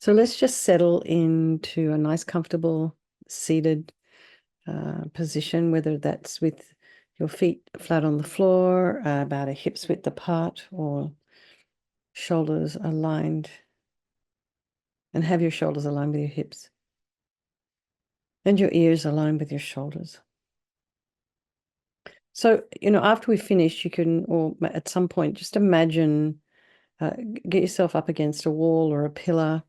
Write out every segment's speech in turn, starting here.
So let's just settle into a nice, comfortable, seated position, whether that's with your feet flat on the floor, about a hip's width apart, or shoulders aligned. And have your shoulders aligned with your hips. And your ears aligned with your shoulders. So, after we finish, you can, or at some point, just imagine, get yourself up against a wall or a pillar,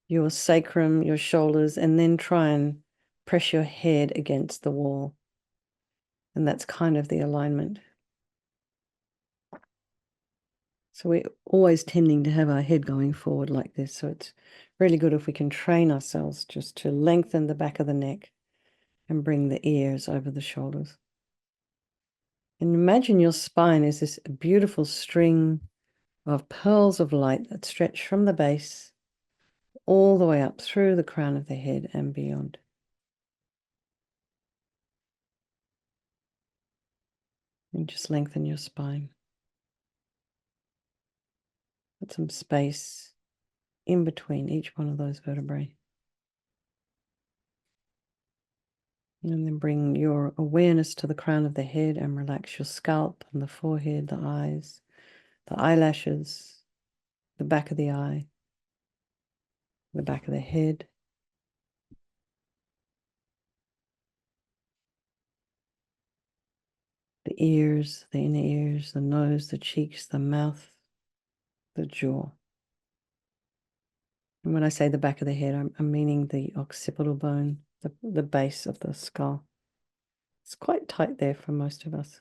your sacrum, your shoulders, and then try and press your head against the wall. And that's kind of the alignment. So we're always tending to have our head going forward like this. So it's really good if we can train ourselves just to lengthen the back of the neck and bring the ears over the shoulders. And imagine your spine is this beautiful string of pearls of light that stretch from the base all the way up through the crown of the head and beyond. And just lengthen your spine. Put some space in between each one of those vertebrae. And then bring your awareness to the crown of the head and relax your scalp and the forehead, the eyes, the eyelashes, the back of the eye, the back of the head. The ears, the inner ears, the nose, the cheeks, the mouth, the jaw. And when I say the back of the head, I'm meaning the occipital bone, the base of the skull. It's quite tight there for most of us.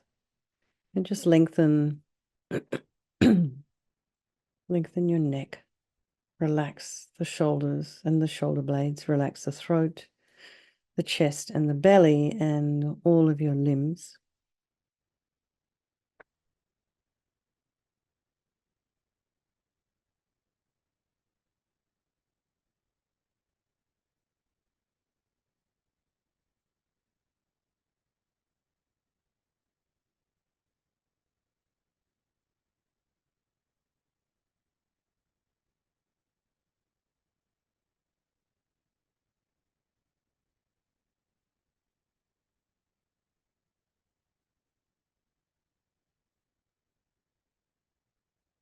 And just lengthen, lengthen your neck. Relax the shoulders and the shoulder blades. Relax the throat, the chest and the belly, and all of your limbs.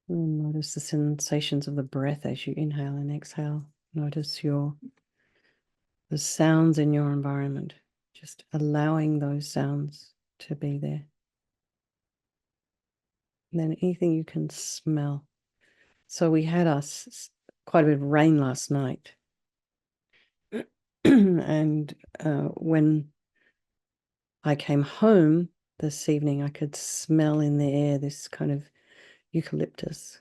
And notice the sensations of the breath as you inhale and exhale. Notice the sounds in your environment, just allowing those sounds to be there. And then anything you can smell. So we had quite a bit of rain last night. And when I came home this evening, I could smell in the air this kind of eucalyptus.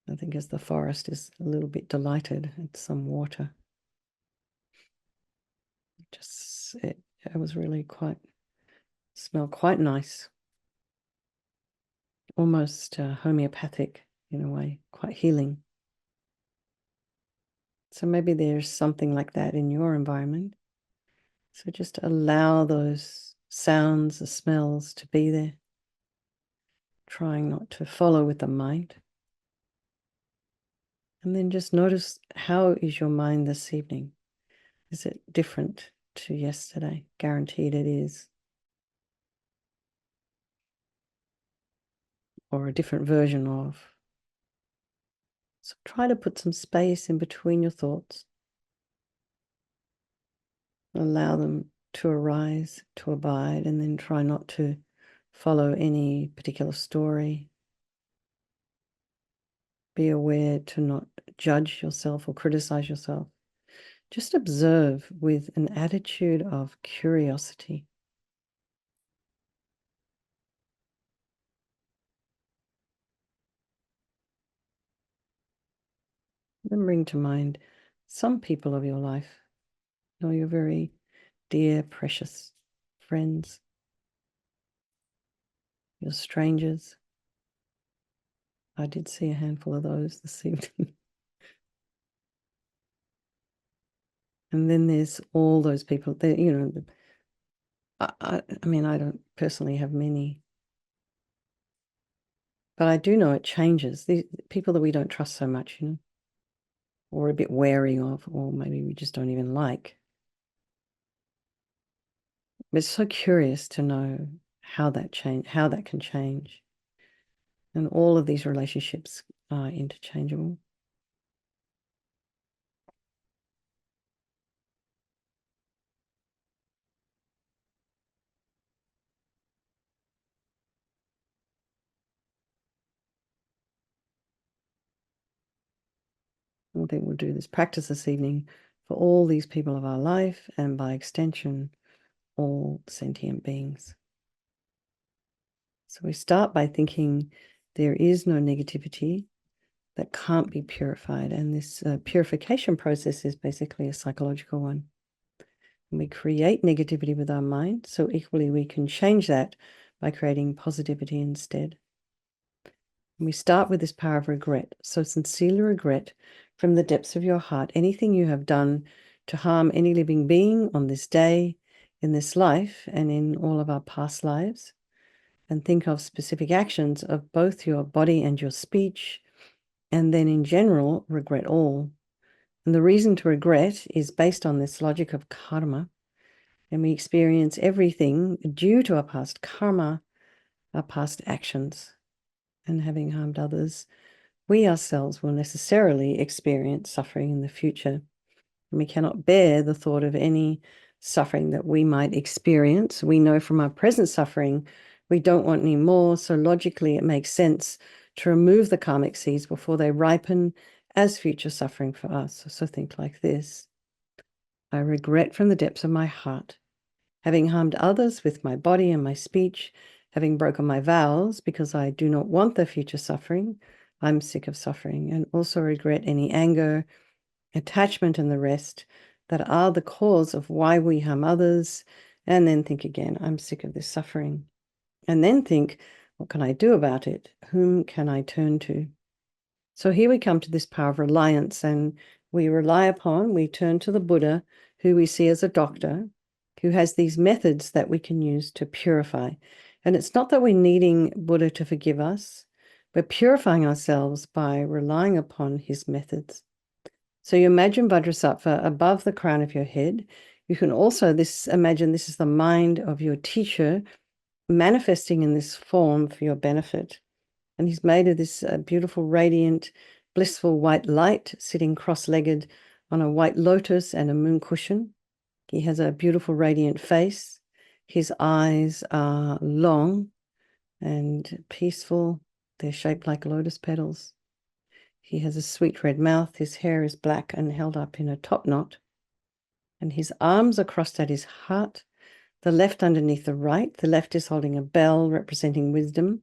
I think as the forest is a little bit delighted at some water. It was really smelled quite nice. Almost homeopathic in a way, quite healing. So maybe there's something like that in your environment. So just allow those sounds, the smells to be there. Trying not to follow with the mind. And then just notice, how is your mind this evening? Is it different to yesterday? Guaranteed it is. Or a different version of. So try to put some space in between your thoughts. Allow them to arise, to abide, and then try not to follow any particular story. Be aware to not judge yourself or criticize yourself. Just observe with an attitude of curiosity. Then bring to mind some people of your life, your very dear, precious friends, your strangers. I did see a handful of those this evening. And then there's all those people that, I mean, I don't personally have many, but I do know it changes. The people that we don't trust so much, or a bit wary of, or maybe we just don't even like. It's so curious to know how that can change. And all of these relationships are interchangeable. I think we'll do this practice this evening for all these people of our life, and by extension, all sentient beings. So we start by thinking there is no negativity that can't be purified. And this purification process is basically a psychological one. And we create negativity with our mind, so equally we can change that by creating positivity instead. And we start with this power of regret. So sincerely regret from the depths of your heart anything you have done to harm any living being on this day, in this life, and in all of our past lives. And think of specific actions of both your body and your speech, and then in general, regret all. And the reason to regret is based on this logic of karma. And we experience everything due to our past karma, our past actions. And having harmed others, we ourselves will necessarily experience suffering in the future. And we cannot bear the thought of any suffering that we might experience. We know from our present suffering, we don't want any more. So logically, it makes sense to remove the karmic seeds before they ripen as future suffering for us. So think like this. I regret from the depths of my heart having harmed others with my body and my speech, having broken my vows because I do not want the future suffering. I'm sick of suffering, and also regret any anger, attachment, and the rest that are the cause of why we harm others. And then think again, I'm sick of this suffering. And then think, what can I do about it? Whom can I turn to? So here we come to this power of reliance, and we turn to the Buddha, who we see as a doctor, who has these methods that we can use to purify. And it's not that we're needing Buddha to forgive us, we're purifying ourselves by relying upon his methods. So you imagine Vajrasattva above the crown of your head. You can also imagine this is the mind of your teacher manifesting in this form for your benefit. And he's made of this beautiful, radiant, blissful white light, sitting cross-legged on a white lotus and a moon cushion. He has a beautiful, radiant face. His eyes are long and peaceful. They're shaped like lotus petals. He has a sweet red mouth. His hair is black and held up in a top knot. And his arms are crossed at his heart, the left underneath the right. The left is holding a bell representing wisdom,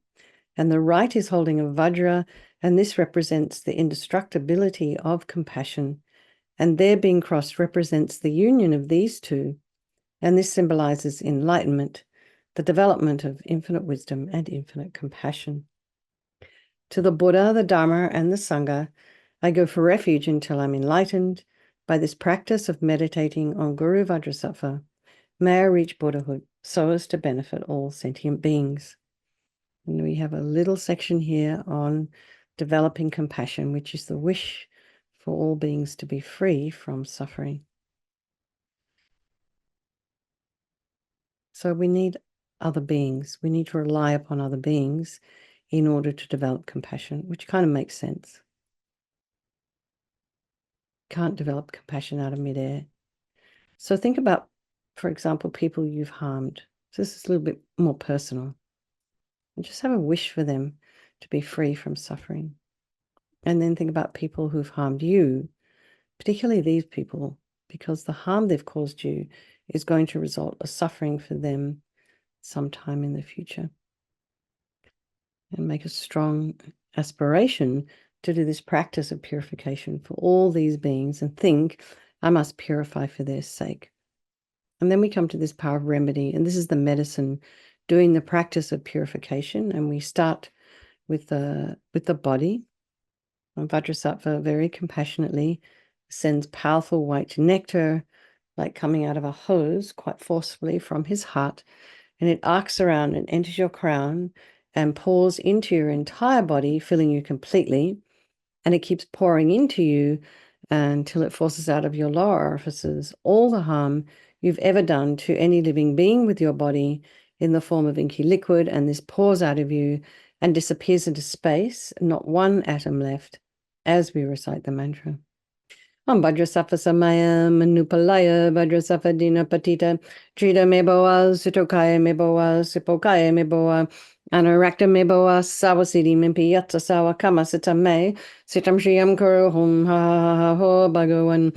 and the right is holding a vajra, and this represents the indestructibility of compassion. And their being crossed represents the union of these two, and this symbolizes enlightenment, the development of infinite wisdom and infinite compassion. To the Buddha, the Dharma, and the Sangha, I go for refuge until I'm enlightened. By this practice of meditating on Guru Vajrasattva, may I reach Buddhahood so as to benefit all sentient beings. And we have a little section here on developing compassion, which is the wish for all beings to be free from suffering. So we need other beings. We need to rely upon other beings in order to develop compassion, which kind of makes sense. Can't develop compassion out of midair. So think about, for example, people you've harmed. So this is a little bit more personal. And just have a wish for them to be free from suffering. And then think about people who've harmed you, particularly these people, because the harm they've caused you is going to result in suffering for them sometime in the future. And make a strong aspiration to do this practice of purification for all these beings, and think, I must purify for their sake. And then we come to this power of remedy, and this is the medicine, doing the practice of purification. And we start with the body. And Vajrasattva very compassionately sends powerful white nectar, like coming out of a hose, quite forcefully from his heart, and it arcs around and enters your crown and pours into your entire body, filling you completely. And it keeps pouring into you until it forces out of your lower orifices all the harm you've ever done to any living being with your body in the form of inky liquid, and this pours out of you and disappears into space, not one atom left, as we recite the mantra. Om Vajrasattva Samaya Manupalaya Vajrasattva Dina Patita Trita Meboa Sutokaya Meboa Sipokaya Meboa Anarakta Meboa Sawasidi Mimpi Yatsa Sawa Kama Sita Me Sitam Shriam Kuru Hum Ha Ha Ha Ho Bhagavan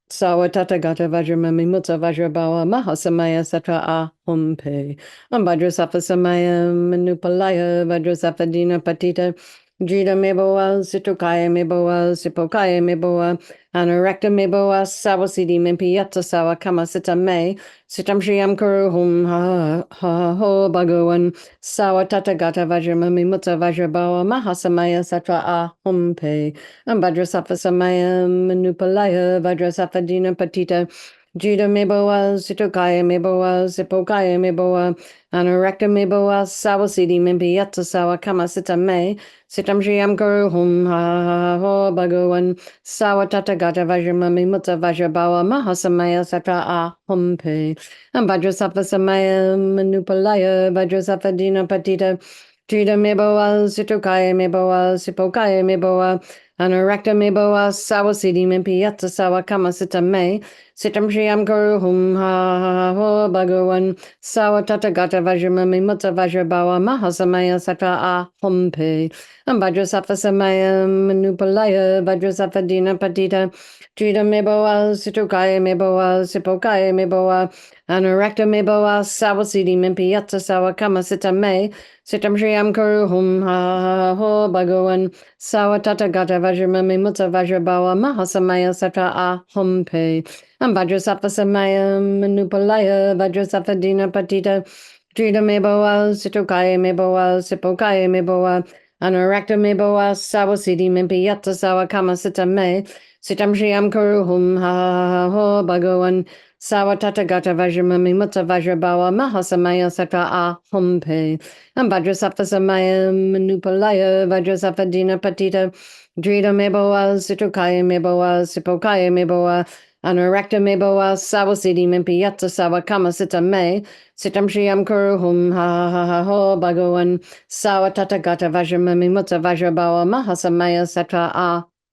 Sawa Tathagata Vajramami Mutta Vajrabawa Mahasamaya Satra Ahumpe Vajrasattva Samaya Manupalaya Vajrasattva Dina Patita Jita Meboa Situkaya Meboa Sipokaya Meboa Anarakta Meboa Sawasidi Mimpi Yatsa Sawa Kama Sita Me Sitam Shriam Kuru Hum Ha Ha Ho Bhagavan Sawa Tathagata Vajramami Mutta Vajrabawa Mahasamaya Satra Ahumpe Vajrasattva Samaya Manupalaya Vajrasattva Dina Patita Jita Meboa Sitokaya Meboa Sipokaya Meboa Anarakta Meboa Sawasidi Mimpi Yatsa Sawa Kama Sita Me Sitam Shriam Guru Hum Ha Ho Bhagavan Sawa Tathagata Vajramami Mutta Vajrabawa Mahasamaya Satra Ahumpe Vajrasattva Samaya Manupalaya Vajrasattva Dina Patita Jita Meboa Sitokaya Meboa Sipokaya Meboa Anarakta Meboa Sawasidi Mimpi Yatsa Sawa Kama Sita Me Sitam Shriam Guru Hum Ha Ho Bhagavan Sawa Tathagata Vajramami Mutta Vajrabawa Mahasamaya Satra Ahumpe Vajrasattva Samaya Manupalaya Vajrasattva Dina Patita Jita Meboa Sitokaya Meboa Sipokaya Meboa Anarakta Meboa Sawasidi Mimpi Yatsa Sawa Kama Sita Me Sitam Shriam Kuru Hum Ha Ho Bhagavan Sawa Tathagata Vajramami Mutta Vajrabawa Mahasamaya Satra Ahumpe Vajrasattva Samaya Manupalaya Vajrasattva Dina Patita Jita Meboa Sitokaya Meboa Sipokaya Meboa Anarakta Meboa Sawasidi Mimpi Yatsa Sawa Kama Sita Me Sitam Shriam Kuru Hum Ha Ho Bhagavan Sawa Tathagata Vajramami Mutta Vajrabawa Mahasamaya Satra Ahumpe Vajrasattva Samaya Manupalaya Vajrasattva Dina Patita Jita Meboa Sitokaya Meboa Sipokaya Meboa Anarakta Meboa Sawasidi Mimpi Yatsa Sawa Kama Sita Me Sitam Shriam Kuru Hum Ha Ho Bhagavan Sawa Tathagata Vajramami Mutta Vajrabawa Mahasamaya Satra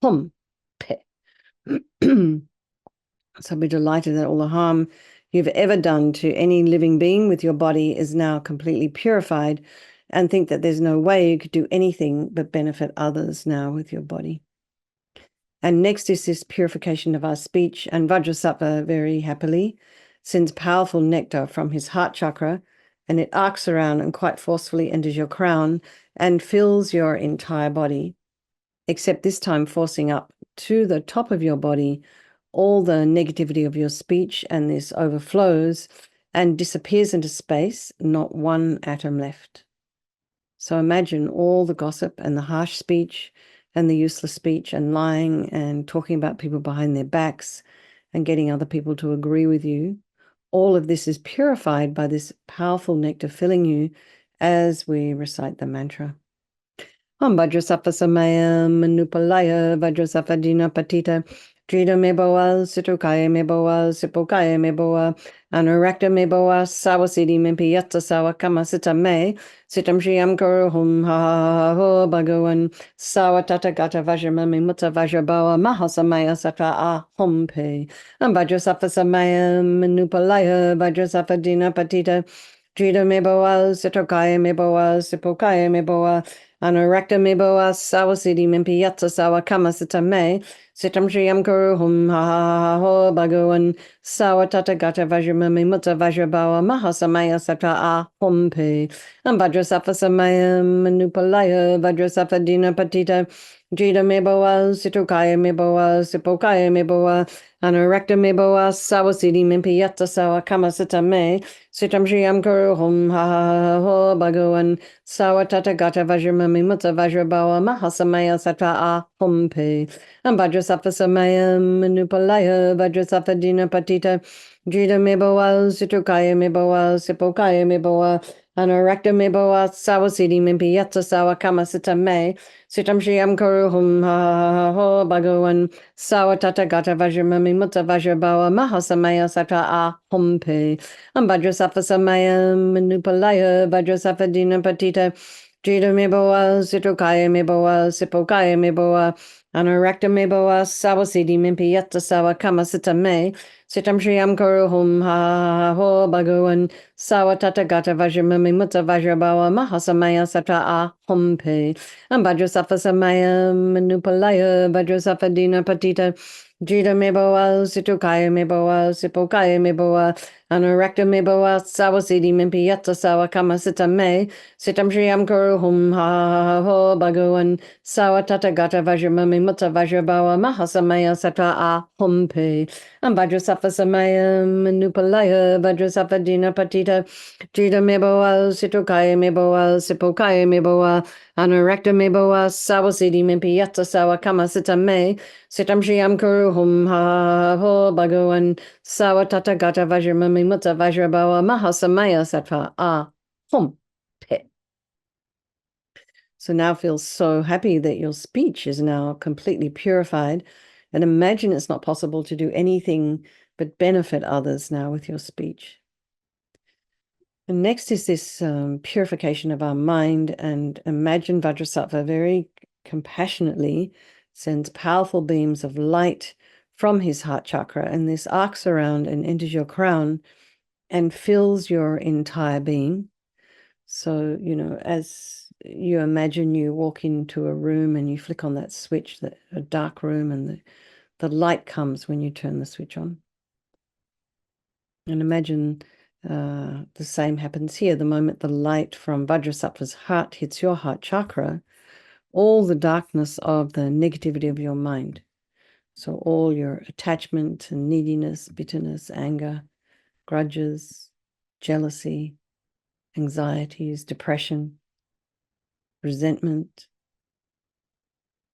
Ahumpe. So be delighted that all the harm you've ever done to any living being with your body is now completely purified, and think that there's no way you could do anything but benefit others now with your body. And next is this purification of our speech, and Vajrasattva very happily sends powerful nectar from his heart chakra, and it arcs around and quite forcefully enters your crown and fills your entire body, except this time forcing up to the top of your body all the negativity of your speech, and this overflows and disappears into space, not one atom left. So imagine all the gossip and the harsh speech and the useless speech and lying and talking about people behind their backs and getting other people to agree with you. All of this is purified by this powerful nectar filling you as we recite the mantra. Om Vajrasattva Samaya Manupalaya Vajrasattva Dina Patita Jita Meboa Sitokaya Meboa Sipokaya Meboa Anarakta Meboa Sawasidi Mimpi Yatsa Sawa Kama Sita Me Sitam Shriam Kuru Hum Ha Ho Bhagavan Sawa Tathagata Vajramami Mutta Vajrabawa Mahasamaya Satra Ahumpe Vajrasattva Samaya Manupalaya Vajrasattva Dina Patita Jita Meboa Sitokaya Meboa Sipokaya Meboa Anarakta Meboa Sawasidi Mimpi Yatsa Sawa Kama Sita Me Sitam Shriam Kuru Hum Ha Ho Bhagavan Sawa Tathagata Vajramami Mutta Vajrabawa Mahasamaya Satra Ahumpe Vajrasattva Samaya Manupalaya Vajrasattva Dina Patita Jita Meboa Sitokaya Meboa Sipokaya Meboa Anarakta Meboa Sawasidi Mimpi Yatsa Sawa Kama Sita Me Sitam Shriam Kuru Hum Ha Ho Bhagavan Sawa Tathagata Vajramami Mutta Vajrabawa Mahasamaya Satra Ahumpe Vajrasattva Samaya Manupalaya Vajrasattva Dina Patita Jita Meboa Sitokaya Meboa Sipokaya Meboa Anorakta me boa sawa siddhi mimpi yatta sawa kama sita me. Sitam shriam kuru hum ha ho bhagavan sawa tata gata vajramami mutta vajrabawa mahasamaya sata a humpe. Ambhadrasafa samaya manupalaya vajrasafa dina patita. Jita me boa situkaya me boa sipokaya me boa. Anorakta me boa sawa siddhi mimpi yatta sawa kama sita me. Sitam shriam kuru hum ha ho bhagavan sawa tata gata vajramami mutta vajrabawa mahasamaya sata a humpe. Ambhadrasafa samaya manupalaya vajrasafa dina patita. Jita me boa situkaya me boa sipokaya me boa. Anorakta me boa sawa siddhi mimpi yatta sawa kama sita me. Sitam shriam kuru hum ha ho bhagavan sawa tata gata vajramami mutta vajrabawa mahasamaya sata a humpe. Ambhadrasafa samaya manupalaya vajrasafa dina patita. Jita me boa situkaya me boa sipokaya me boa. Anorakta me boa sawa siddhi mimpi yatta sawa kama sita me. Sitam shriam kuru hum ha ho bhagavan sawa tata gata vajramami mutta vajrabawa mahasamaya sata a hum pe. So now feel so happy that your speech is now completely purified. And imagine it's not possible to do anything but benefit others now with your speech. And next is this purification of our mind. And imagine Vajrasattva very compassionately sends powerful beams of light from his heart chakra. And this arcs around and enters your crown and fills your entire being. So, as you imagine you walk into a room and you flick on that switch, a dark room, and the light comes when you turn the switch on. And imagine the same happens here. The moment the light from Vajrasattva's heart hits your heart chakra, all the darkness of the negativity of your mind, so all your attachment and neediness, bitterness, anger, grudges, jealousy, anxieties, depression, resentment,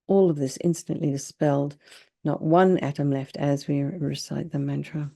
all of this instantly dispelled, not one atom left as we recite the mantra.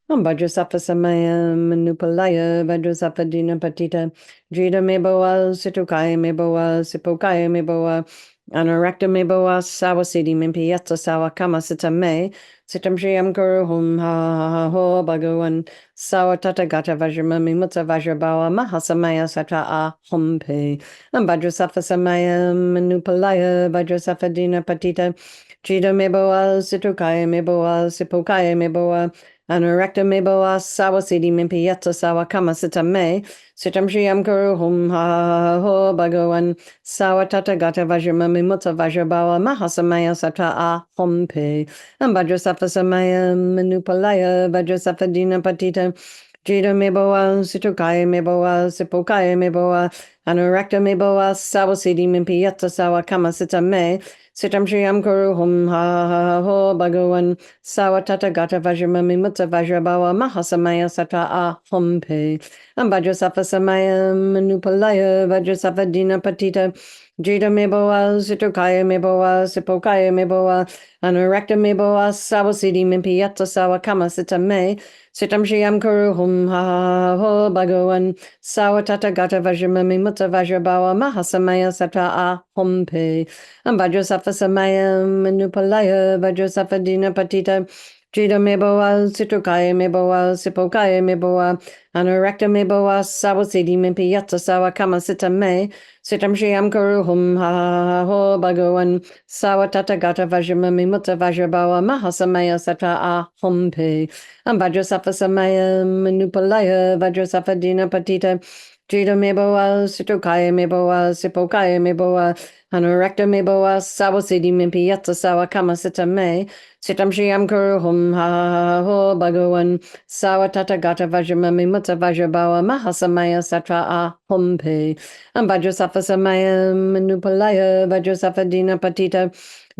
Vajrasattva samaya manupalaya vajrasattva dina patita jita me boa situkaya me boa sipokaya me boa anorakta me boa sawa siddhi mimpi yatta sawa kama sita me sitam shriam kuru hum ha ho bhagavan sawa tata gata vajramami mutta vajrabawa mahasamaya sata a humpe. Vajrasattva samaya manupalaya vajrasattva dina patita jita me boa situkaya me boa sipokaya me boa Anorakta me boa sawa siddhi mimpi yatta sawa kama sita me. Sitam shriam kuru hum ha ho bhagavan sawa tata gata vajramami mutta vajrabawa mahasamaya sata a humpe. Vajrasattva samaya manupalaya vajrasattva dina patita. Jita me boa situkaya me boa sipokaya me boa. Anorakta me boa sawa siddhi mimpi yatta sawa kama sita me. Sitam shriam kuru hum ha ho bhagavan sawa tata gata vajramami mutta vajrabawa mahasamaya sata a humpe. Vajrasattva samaya manupalaya vajrasattva dina patita. Jita me boa situkaya me boa sipokaya me boa. Anorakta me boa sawa siddhi mimpi yatta sawa kama sita me. Sitam shriam kuru hum ha ho bhagavan sawa tata gata vajramami mutta vajrabawa mahasamaya sata a humpe. Vajrasattva samaya manupalaya vajrasattva dina patita. Jita me boa situkaya me boa sipokaya me boa. Anorakta me boa sawa siddhi mimpi yatta sawa kama sita me. Sitam shriam kuru hum ha ho bhagavan sawa tata gata vajramami mutta vajrabawa mahasamaya sata a humpe. Vajrasattva samaya manupalaya vajrasattva dina patita. Jita me boa situkaya me boa sipokaya me boa. Anorakta me boa sawa siddhi mimpi yatta sawa kama sita me. Sitam shriam kuru hum ha ho bhagavan sawa tata gata vajramami mutta vajrabawa mahasamaya satra a humpe. Vajrasattva samaya manupalaya vajrasattva dina patita.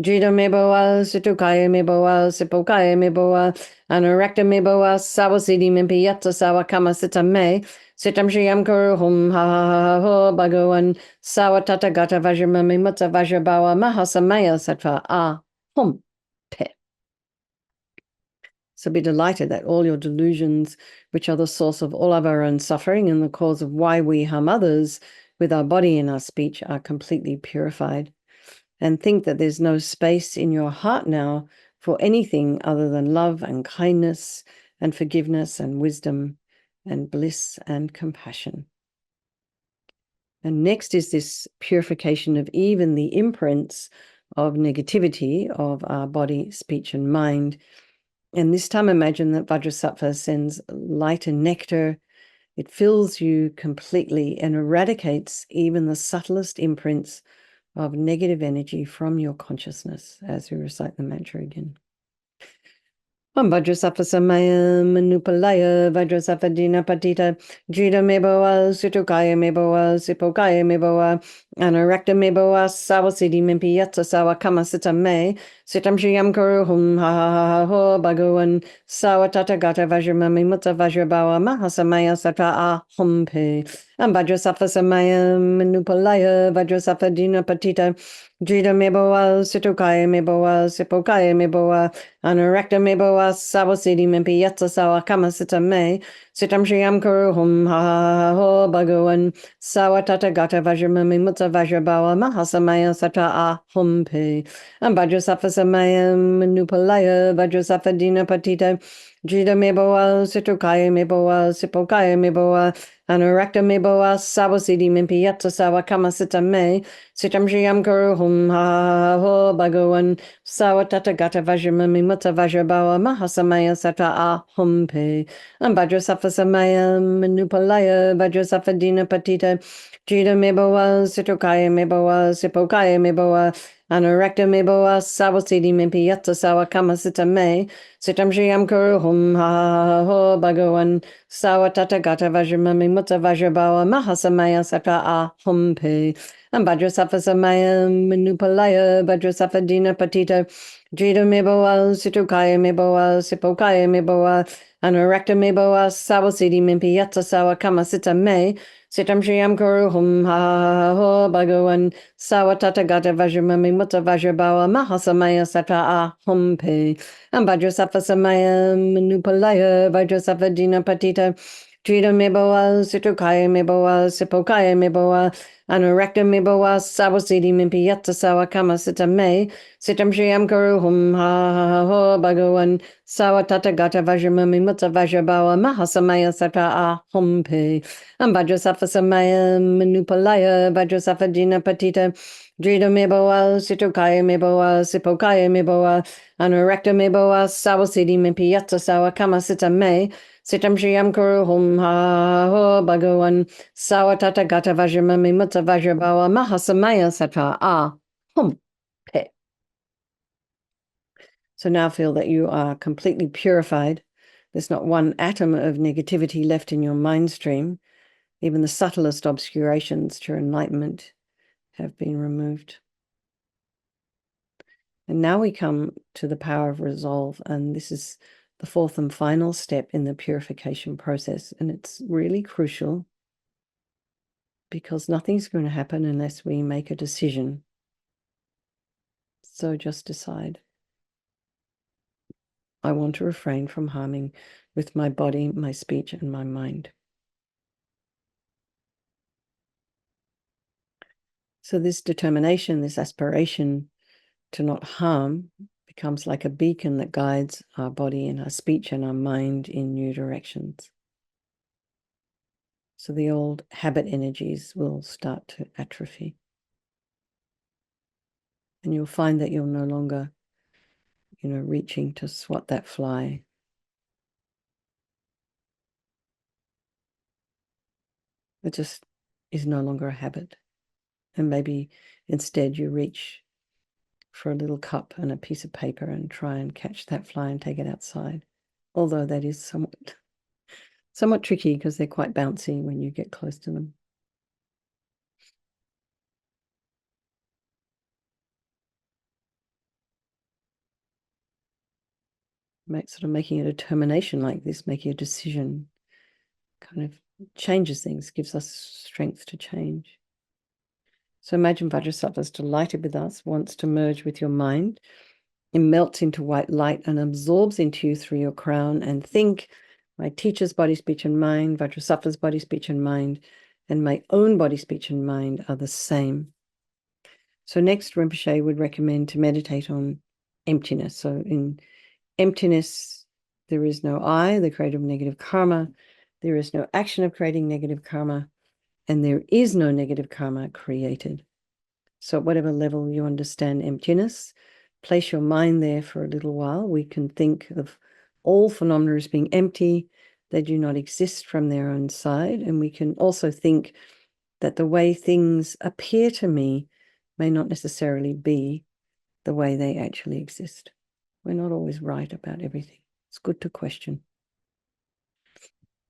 Jita me boa situkaya me boa sipokaya me boa. Anorakta me boa sawa siddhi mimpi yatta sawa kama sita me. Sitam shriam kuru hum ha ho bhagavan sawa tata gata vajramami mutta vajrabawa mahasamaya satra a hum pe. So be delighted that all your delusions, which are the source of all of our own suffering and the cause of why we harm others with our body and our speech, are completely purified. And think that there's no space in your heart now for anything other than love and kindness and forgiveness and wisdom and bliss and compassion. And next is this purification of even the imprints of negativity of our body, speech, and mind. And this time, imagine that Vajrasattva sends light and nectar. It fills you completely and eradicates even the subtlest imprints of negative energy from your consciousness as we recite the mantra again. Vajrasattva samayam manupalaya Vajrasattva dina patita jita meboa situkaya meboa sipokaya meboa anarakta meboa sawasidi mimpi yatsa sawa kama sita me sitam shiyam kuru hum ha ha ha ha ho bhagavan sawatata gata vajramami mutta vajrabawa mahasamaya sata a humpe Vajrasattva samayam manupalaya Vajrasattva dina patita jita meboa situkaya meboa sipokaya meboa Anarakta meboa sawasidi mimpi yatsa sawa kama sita me sitam shiyam kuru hum ha ha ha ho bhagavan sawatata gata vajramami mutta vajrabawa mahasamaya sata a humpe Vajrasattva samayam manupalaya Vajrasattva dina patita jita meboa situkaya meboa sipokaya meboa Anarakta meboa sawasidi mimpi yatsa sawa kama sita me sitam shiyam kuru hum ha ha ha ho bhagavan Sawatata gata vajramami mutta vajrabawa mahasamaya sata a humpe Vajrasattva samayam manupalaya Vajrasattva dina patita jita meboa situkaya meboa sipokaya meboa Anarakta meboa sawasidi mimpi yatsa sawa kama sita me sitam shiyam kuru hum ha ha ha ho bhagavan sawatata gata vajramami mutta vajrabawa mahasamaya sata a humpe Vajrasattva samayam manupalaya Vajrasattva dina patita jita meboa situkaya meboa sipokaya meboa Anarakta meboa sawasidi mimpi yatsa sawa kama sita me sitam shiyam kuru hum ha ha ha ho bhagavan sawatata gata vajramami mutta vajrabawa mahasamaya sata a humpe Vajrasattva samayam manupalaya Vajrasattva dina patita jita meboa situkaya meboa sipokaya meboa Anarakta meboa sawasidi mimpi yatsa sawa kama sita me sitam shiyam kuru hum ha ha ha ho bhagavan sawatata gata vajramami mutta vajrabawa mahasamaya sata a humpe Vajrasattva samayam manupalaya Vajrasattva dina patita jita meboa situkaya meboa sipokaya meboa Anarakta meboa sawasidi mimpi yatsa sawa kama sita me sitam shiyam kuru hum ha ha ha ho bhagavan sawatata gata vajramami mutta vajrabawa mahasamaya sata a humpe. So now feel that you are completely purified. There's not one atom of negativity left in your mind stream. Even the subtlest obscurations to enlightenment have been removed. And now we come to the power of resolve, and this is the fourth and final step in the purification process. And it's really crucial because nothing's going to happen unless we make a decision. So just decide. I want to refrain from harming with my body, my speech, and my mind. So this determination, this aspiration to not harm becomes like a beacon that guides our body and our speech and our mind in new directions. So the old habit energies will start to atrophy. And you'll find that you're no longer, reaching to swat that fly. It just is no longer a habit. And maybe instead you reach for a little cup and a piece of paper and try and catch that fly and take it outside. Although that is somewhat tricky because they're quite bouncy when you get close to them. Making a determination like this, making a decision, kind of changes things, gives us strength to change. So imagine Vajrasattva is delighted with us, wants to merge with your mind. It melts into white light and absorbs into you through your crown. And think, my teacher's body, speech, and mind, Vajrasattva's body, speech, and mind, and my own body, speech, and mind are the same. So next, Rinpoche would recommend to meditate on emptiness. So in emptiness, there is no I, the creator of negative karma. There is no action of creating negative karma. And there is no negative karma created. So at whatever level you understand emptiness, place your mind there for a little while. We can think of all phenomena as being empty. They do not exist from their own side. And we can also think that the way things appear to me may not necessarily be the way they actually exist. We're not always right about everything. It's good to question.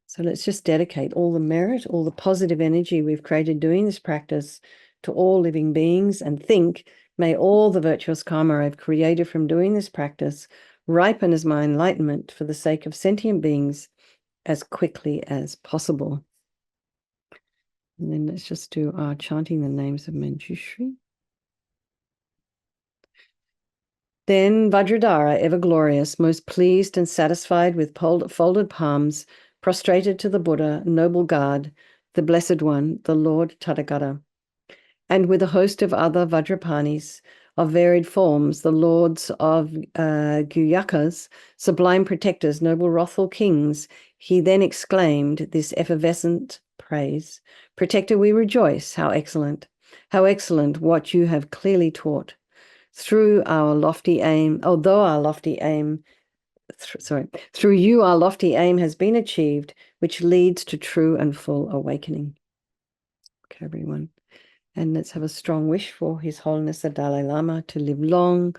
So let's just dedicate all the merit, all the positive energy we've created doing this practice to all living beings, and think, may all the virtuous karma I've created from doing this practice ripen as my enlightenment for the sake of sentient beings as quickly as possible. And then let's just do our chanting the names of Manjushri. Then Vajradhara, ever glorious, most pleased and satisfied with folded palms, prostrated to the Buddha, noble God, the Blessed One, the Lord Tathagata, and with a host of other Vajrapanis of varied forms, the lords of Guyakas, sublime protectors, noble wrathful kings, he then exclaimed this effervescent praise. Protector, we rejoice. How excellent what you have clearly taught. Through our lofty aim, although our lofty aim, through you our lofty aim has been achieved, which leads to true and full awakening. Okay, everyone. And let's have a strong wish for His Holiness the Dalai Lama to live long,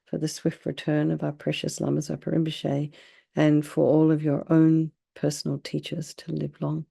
for the swift return of our precious Lama Zopa Rinpoche, and for all of your own personal teachers to live long.